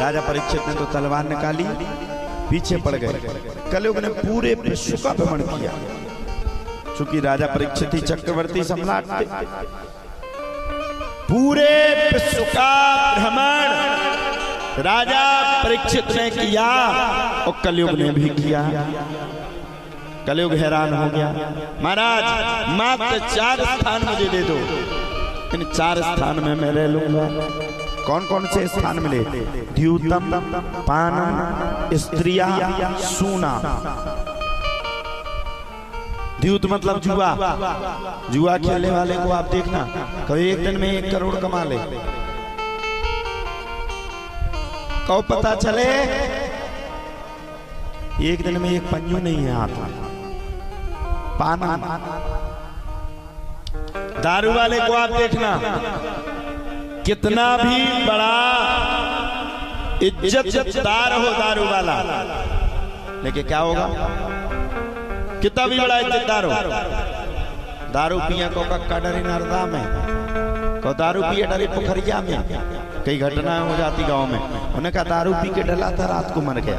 राजा परीक्षित ने तो तलवार निकाली, पीछे पड़ गए। कलयुग ने पूरे विश्व का भ्रमण किया, चूंकि राजा परीक्षित ही चक्रवर्ती सम्राट थे। पूरे विश्व का भ्रमण राजा परीक्षित ने किया और कलयुग ने भी किया। कलयुग हैरान हो गया, महाराज मात्र 4 स्थान मुझे दे दो, इन 4 स्थान में मैं रह लूंगा। कौन कौन से स्थान मिले? द्यूतम, पानम, स्त्रिया, सूना। द्यूत मतलब जुआ। जुआ खेलने वाले को आप देखना, कभी एक दिन में 1 करोड़ कमा ले। कब पता चले एक दिन में 1 पंजू नहीं है हाथ में। पानम, दारू वाले को आप देखना, कितना भी बड़ा इज्जतदार हो दारू वाला, लेकिन क्या होगा? कितना भी बड़ा इज्जतदार हो, दारू पिया को कक्का डरे नरदा में, को दारू पिए डरे पोखरिया में। कई घटनाएं हो जाती गांव में, उन्हें कहा दारू पी के डला था, रात को मर गया।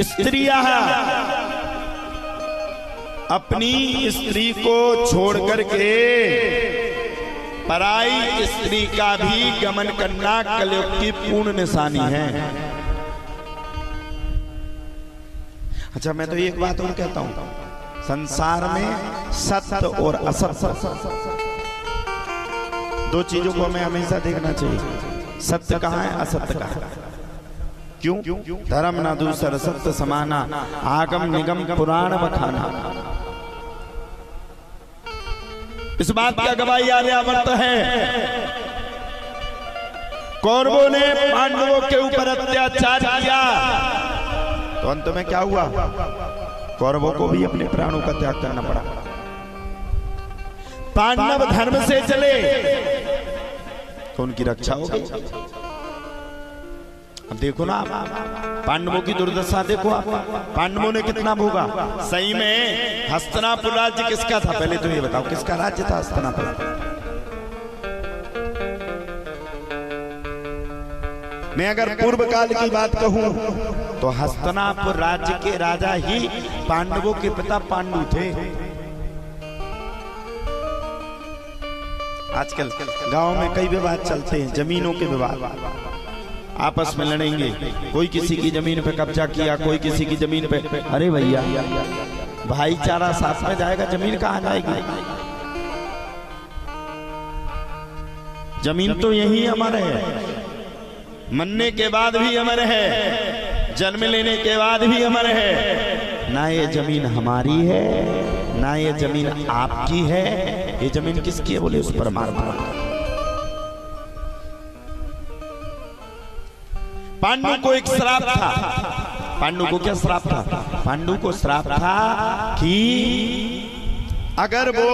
स्त्रियां अपनी स्त्री को छोड़ करके पराई स्त्री का भी गमन करना कलयुग की पूर्ण निशानी है। अच्छा, मैं तो एक बात और कहता हूं, संसार में सत्य और असत्य 2 चीजों को हमें हमेशा देखना चाहिए। सत्य कहाँ है, असत्य कहाँ है। क्यों? धर्म न दूसर सत्य समाना, आगम निगम पुराण बखाना। इस बात का गवाही आर्यावर्त है। कौरवों ने पांडवों के ऊपर अत्याचार किया तो अंत में क्या हुआ? कौरवों को भी अपने प्राणों का त्याग करना पड़ा। पांडव धर्म से चले तो उनकी रक्षा हो गई। अब देखो ना, पांडवों की दुर्दशा देखो आप, पांडवों ने कितना भोगा। सही में हस्तिनापुर राज्य किसका था? पहले तो ये बताओ, किसका राज्य था हस्तिनापुर? मैं अगर पूर्व काल की बात कहूं तो हस्तिनापुर राज्य के राजा ही पांडवों के पिता पांडु थे। आजकल गांव में कई विवाद चलते हैं, जमीनों के विवाद, आपस में लड़ेंगे। कोई किसी की जमीन पे कब्जा किया, कोई किसी की जमीन पे। अरे भैया, भाईचारा साथ में जाएगा, जमीन कहां जाएगी? जमीन तो यही अमर है, मरने के बाद भी अमर है, जन्म लेने के बाद भी अमर है। ना ये जमीन हमारी है, ना ये जमीन आपकी है। ये जमीन किसकी है? बोले उस परमात्मा। पांडु को एक श्राप था। पांडु को क्या श्राप था? पांडु को श्राप था कि अगर वो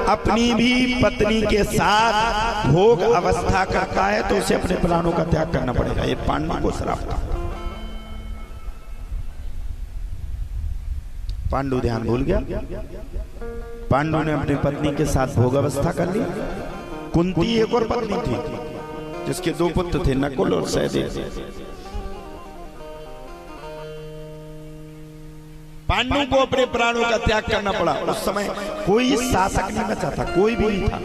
अपनी भी पत्नी के साथ भोग अवस्था करता है तो उसे अपने प्राणों का त्याग करना पड़ेगा। ये पांडु को श्राप था। पांडु ध्यान भूल गया। पांडु ने अपनी पत्नी के साथ भोग अवस्था कर ली। कुंती एक और पत्नी थी जिसके 2 पुत्र थे, नकुल और सहदेव। पांडु को अपने प्राणों का त्याग करना पड़ा। उस समय कोई शासक नहीं बचा था, कोई भी नहीं था।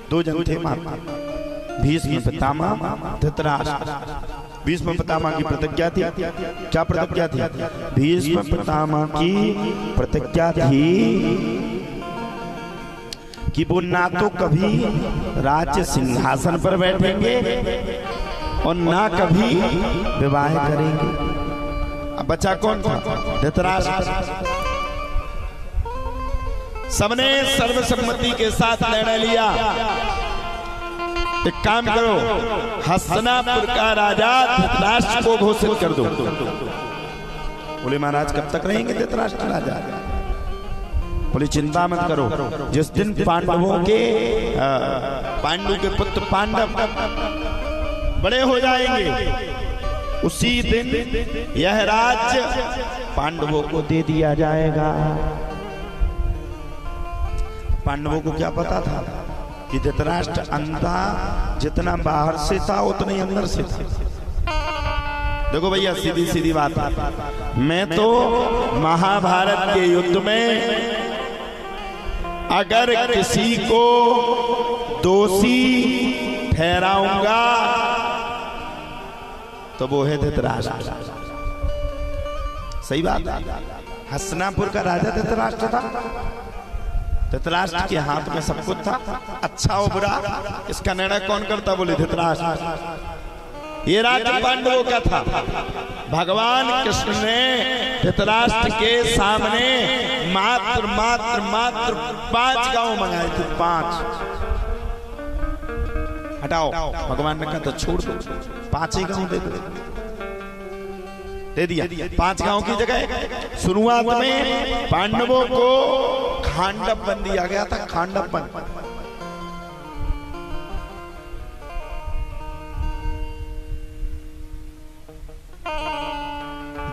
2 जन थे मात्र, भीष्म पितामह, धृतराष्ट्र। भीष्म पितामह की प्रतिज्ञा थी, क्या प्रतिज्ञा थी? भीष्म पितामह की प्रतिज्ञा थी कि वो ना तो कभी राज्य सिंहासन पर बैठेंगे और ना कभी विवाह करेंगे। अब बचा कौन था? धृतराष्ट्र। सबने सर्वसम्मति के साथ निर्णय लिया, एक काम करो, हस्तिनापुर का राजा धृतराष्ट्र को घोषित कर दो। बोले महाराज कब तक रहेंगे धृतराष्ट्र राजा? बोले चिंता मत करो, जिस दिन पांडवों के पांडु के पुत्र पांडव बड़े हो जाएंगे उसी दिन यह राज्य पांडवों को दे दिया जाएगा। पांडवों को क्या पता था कि धृतराष्ट्र अंधा जितना बाहर से था उतना ही अंदर से था। देखो भैया सीधी सीधी बात है, मैं तो महाभारत के युद्ध में अगर किसी को दोषी ठहराऊंगा तो वो है धृतराष्ट्र। सही बात है। हस्तिनापुर का राजा धृतराष्ट्र था। धृतराष्ट्र के हाथ में सब कुछ था, अच्छा और बुरा इसका निर्णय कौन करता? बोले धृतराष्ट्र। ये राज्य पांडवों का था। भगवान कृष्ण ने धृतराष्ट्र के सामने मात्र मात्र मात्र 5 गांव मंगाए थे। 5 हटाओ, भगवान ने कहा तो छोड़ दो, 5 ही गांव दे दिया। 5 गांव की जगह शुरुआत में पांडवों को खांडवन दिया गया था। खांडवन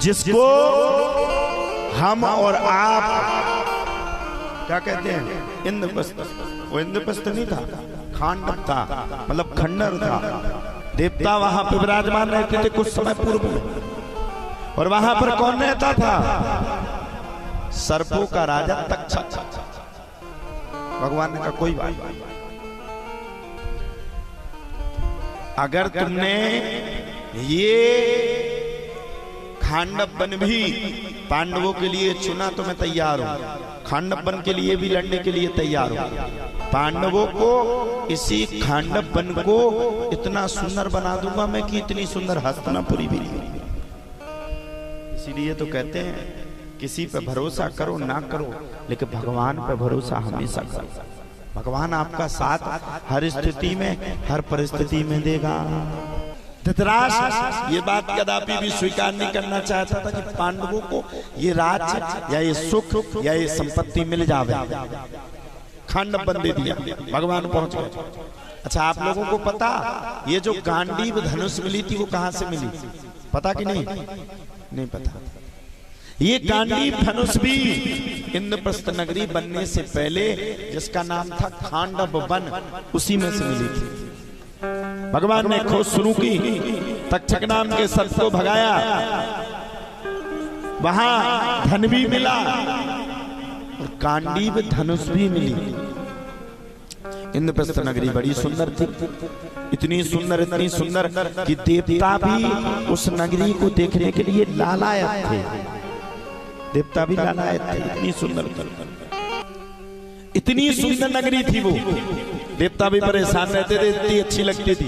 जिसको हम और आप क्या कहते हैं? इंद्रप्रस्थ। वो इंद्रप्रस्थ नहीं था, खांडव था, मतलब खंडर था। देवता वहां पर विराजमान रहते थे कुछ समय पूर्व में। और वहां पर कौन रहता था? सर्पों का राजा तक्षक। भगवान ने कहा कोई बात नहीं, अगर तुमने ये खांडवन भी पांडवों के लिए चुना तो मैं तैयार हूं। खांडवन के लिए भी लड़ने के लिए तैयार हूं। पांडवों को इसी खांडवन को इतना सुंदर बना दूंगा मैं कि इतनी सुंदर हस्तिनापुरी भी नहीं। इसीलिए तो कहते हैं किसी पे भरोसा करो ना करो, लेकिन भगवान पे भरोसा हमेशा करो। भगवान आपका साथ हर स्थिति में, हर परिस्थिति में देगा। धृतराष्ट्र ये बात कदापि भी स्वीकार नहीं करना चाहता था कि पांडवों को ये राज्य या ये सुख या ये संपत्ति मिल जावे। खांडवन दे दिया, भगवान पहुंच गए। अच्छा, आप लोगों को पता ये जो गांडीव धनुष मिली थी वो कहां से मिली? पता कि नहीं? नहीं पता। ये गांडीव धनुष भी इंद्रप्रस्थ नगरी बनने से पहले, जिसका नाम था खांडव वन, उसी में से मिली थी। भगवान ने खोज शुरू की, तक्षक नाम के सर्प को भगाया, वहां धन भी मिला और गांडीव धनुष भी मिली। इंद्रप्रस्थ नगरी बड़ी सुंदर थी, इतनी सुंदर कि देवता भी उस नगरी को देखने के लिए लालायत थे। देवता भी लालायत थे, इतनी सुंदर नगरी थी वो। देवता भी परेशान रहते थे, इतनी अच्छी लगती थी।